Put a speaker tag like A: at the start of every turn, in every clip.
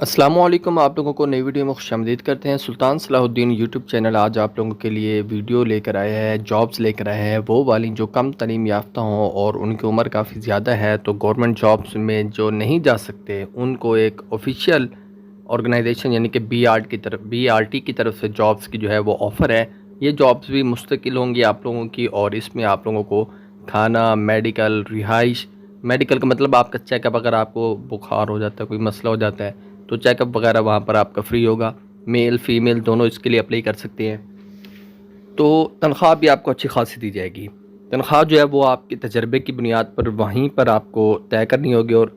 A: السلام علیکم، آپ لوگوں کو نئی ویڈیو میں خوش آمدید کرتے ہیں۔ سلطان صلاح الدین یوٹیوب چینل آج آپ لوگوں کے لیے ویڈیو لے کر آیا ہے، جابز لے کر آیا ہے، وہ والی جو کم تعلیم یافتہ ہوں اور ان کی عمر کافی زیادہ ہے تو گورنمنٹ جابز میں جو نہیں جا سکتے ان کو ایک آفیشیل آرگنائزیشن یعنی کہ بی آر ٹی کی طرف سے جابز کی جو ہے وہ آفر ہے۔ یہ جابز بھی مستقل ہوں گی آپ لوگوں کی، اور اس میں آپ لوگوں کو کھانا، میڈیکل، رہائش، میڈیکل کا مطلب آپ کا چیک اپ، اگر آپ کو بخار ہو جاتا ہے، کوئی مسئلہ ہو جاتا ہے تو چیک اپ وغیرہ وہاں پر آپ کا فری ہوگا۔ میل فیمیل دونوں اس کے لیے اپلائی کر سکتے ہیں۔ تو تنخواہ بھی آپ کو اچھی خاصی دی جائے گی۔ تنخواہ جو ہے وہ آپ کے تجربے کی بنیاد پر وہیں پر آپ کو طے کرنی ہوگی، اور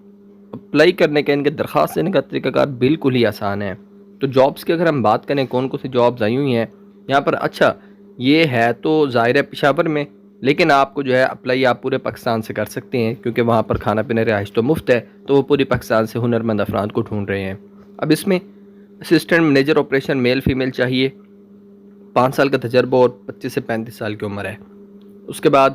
A: اپلائی کرنے کا، ان کے درخواست دینے کا طریقہ کار بالکل ہی آسان ہے۔ تو جابز کی اگر ہم بات کریں کون کون سی جابز آئی ہوئی ہیں یہاں پر، اچھا یہ ہے تو ظاہر ہے پشاور میں، لیکن آپ کو جو ہے اپلائی آپ پورے پاکستان سے کر سکتے ہیں، کیونکہ وہاں پر کھانا پینا رہائش تو مفت ہے، تو وہ پوری پاکستان سے ہنرمند افراد کو ڈھونڈ رہے ہیں۔ اب اس میں assistant manager operation male female چاہیے، 5 سال کا تجربہ اور 25 سے 35 سال کی عمر ہے۔ اس کے بعد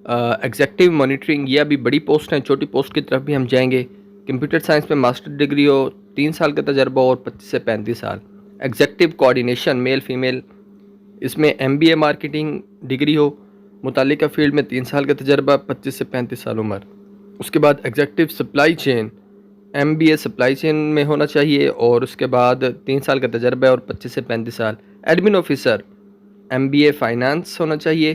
A: ایگزیکٹو مانیٹرنگ، یہ ابھی بڑی پوسٹ ہیں، چھوٹی پوسٹ کی طرف بھی ہم جائیں گے۔ کمپیوٹر سائنس میں ماسٹر ڈگری ہو، 3 سال کا تجربہ اور 25 سے 35 سال۔ ایگزیکٹو کوآرڈینیشن میل فیمیل، اس میں MBA مارکیٹنگ ڈگری ہو، متعلقہ فیلڈ میں 3 سال کا تجربہ، 25 سے 35 سال عمر۔ اس کے بعد executive supply chain, MBA supply chain میں ہونا چاہیے، اور اس کے بعد 3 سال کا تجربہ اور 25 سے 35 سال۔ ایڈمن آفیسر، MBA فائنانس ہونا چاہیے،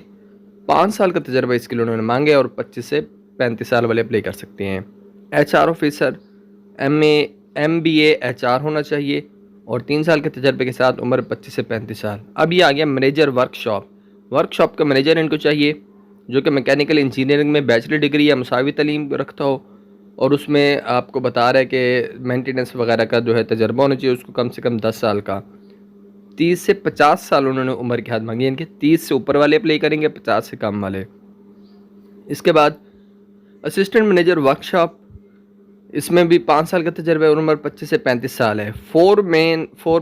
A: 5 سال کا تجربہ اس کے لیے انہوں نے مانگے، اور 25 سے 35 سال والے اپلائی کر سکتے ہیں۔ HR آفیسر، MBA HR ہونا چاہیے، اور 3 سال کے تجربے کے ساتھ عمر 25 سے 35 سال۔ اب یہ آ گیا مینیجر ورکشاپ کا مینیجر ان کو چاہیے، جو کہ میکینیکل انجینئرنگ میں بیچلر ڈگری یا مساوی تعلیم رکھتا ہو، اور اس میں آپ کو بتا رہا ہے کہ مینٹیننس وغیرہ کا جو ہے تجربہ ہونا چاہیے اس کو کم سے کم 10 سال کا۔ 30 سے 50 سال انہوں نے عمر کی حد مانگی، یعنی کہ 30 سے اوپر والے اپلائی کریں گے، 50 سے کم والے۔ اس کے بعد اسسٹنٹ مینیجر ورکشاپ، اس میں بھی 5 سال کا تجربہ اور عمر 25 سے 35 سال ہے۔ فور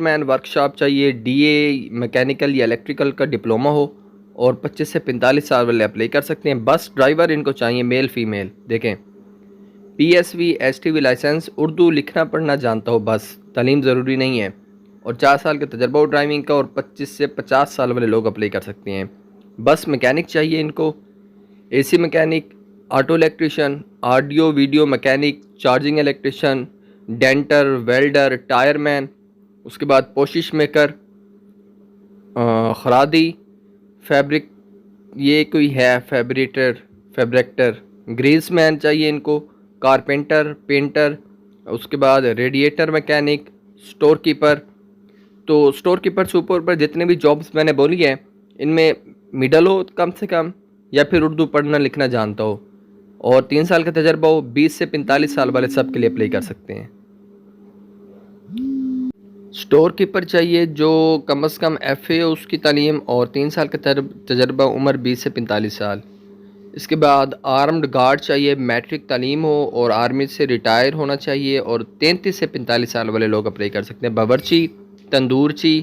A: مین ورکشاپ چاہیے، DA میکینیکل یا الیکٹریکل کا ڈپلومہ ہو، اور 25 سے 45 سال والے اپلائی کر سکتے ہیں۔ بس ڈرائیور ان کو چاہیے، میل فیمیل۔ دیکھیں PSV STV لائسنس، اردو لکھنا پڑھنا جانتا ہو بس، تعلیم ضروری نہیں ہے، اور 4 سال کا تجربہ ہو ڈرائیونگ کا، اور 25 سے 50 سال والے لوگ اپلائی کر سکتے ہیں۔ بس میکینک چاہیے ان کو، AC mechanic, auto electrician, audio video mechanic, charging electrician, denter, welder, tyre man. اس کے بعد پوشش میکر، خرادی، فیبرک، یہ کوئی ہے فیبریکٹر، گریس مین چاہیے ان کو، کارپینٹر، پینٹر۔ اس کے بعد ریڈیٹر میکینک، سٹور کیپر۔ تو سٹور کیپر سے اوپر پر جتنے بھی جابز میں نے بولی ہیں ان میں مڈل ہو کم سے کم، یا پھر اردو پڑھنا لکھنا جانتا ہو، اور 3 سال کا تجربہ ہو۔ 20 سے 45 سال والے سب کے لیے اپلائی کر سکتے ہیں۔ سٹور کیپر چاہیے جو کم از کم FA ہو اس کی تعلیم، اور 3 سال کا تجربہ، عمر 20 سے 45 سال۔ اس کے بعد آرمڈ گارڈ چاہیے، میٹرک تعلیم ہو اور آرمی سے ریٹائر ہونا چاہیے، اور 33 سے 45 سال والے لوگ اپلائی کر سکتے ہیں۔ باورچی، تندورچی،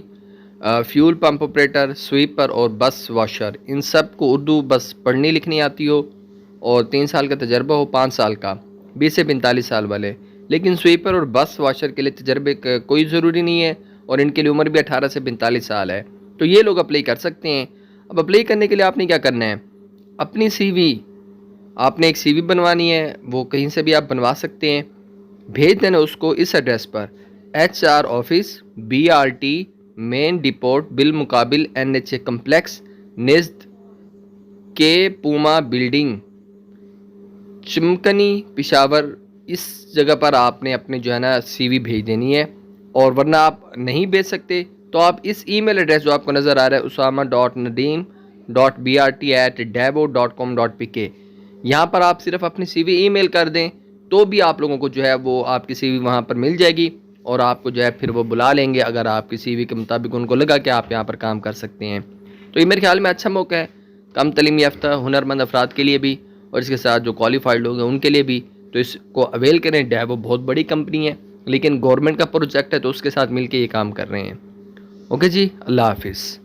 A: فیول پمپ آپریٹر، سویپر اور بس واشر، ان سب کو اردو بس پڑھنی لکھنی آتی ہو، اور 3 سال کا تجربہ ہو، 5 سال کا، 20 سے 45 سال والے۔ لیکن سویپر اور بس واشر کے لیے تجربے کا کوئی ضروری نہیں ہے، اور ان کے لیے عمر بھی 18 سے 45 سال ہے، تو یہ لوگ اپلائی کر سکتے ہیں۔ اب اپلائی کرنے کے لیے آپ نے کیا کرنا ہے، اپنی آپ نے ایک CV بنوانی ہے، وہ کہیں سے بھی آپ بنوا سکتے ہیں، بھیج دینا اس کو اس ایڈریس پر، HR آفس BRT مین ڈپورٹ بالمقابل NHA کمپلیکس نزد کے پوما بلڈنگ، چمکنی، پشاور۔ اس جگہ پر آپ نے اپنے جو ہے نا CV بھیج دینی ہے، اور ورنہ آپ نہیں بھیج سکتے تو آپ اس ای میل ایڈریس جو آپ کو نظر آ رہا ہے usama.nadeem.brt@dabo.com.pk، یہاں پر آپ صرف اپنی CV ای میل کر دیں تو بھی آپ لوگوں کو جو ہے وہ آپ کی CV وہاں پر مل جائے گی، اور آپ کو جو ہے پھر وہ بلا لیں گے اگر آپ کی CV کے مطابق ان کو لگا کہ آپ یہاں پر کام کر سکتے ہیں۔ تو یہ میرے خیال میں اچھا موقع ہے کم تعلیم یافتہ ہنرمند افراد کے لیے بھی، اور اس کے ساتھ جو کوالیفائڈ لوگ ہیں ان کے لیے بھی، تو اس کو اویل کریں۔ ڈیبو بہت بڑی کمپنی ہے، لیکن گورنمنٹ کا پروجیکٹ ہے تو اس کے ساتھ مل کے یہ کام کر رہے ہیں۔ اوکے جی، اللہ حافظ۔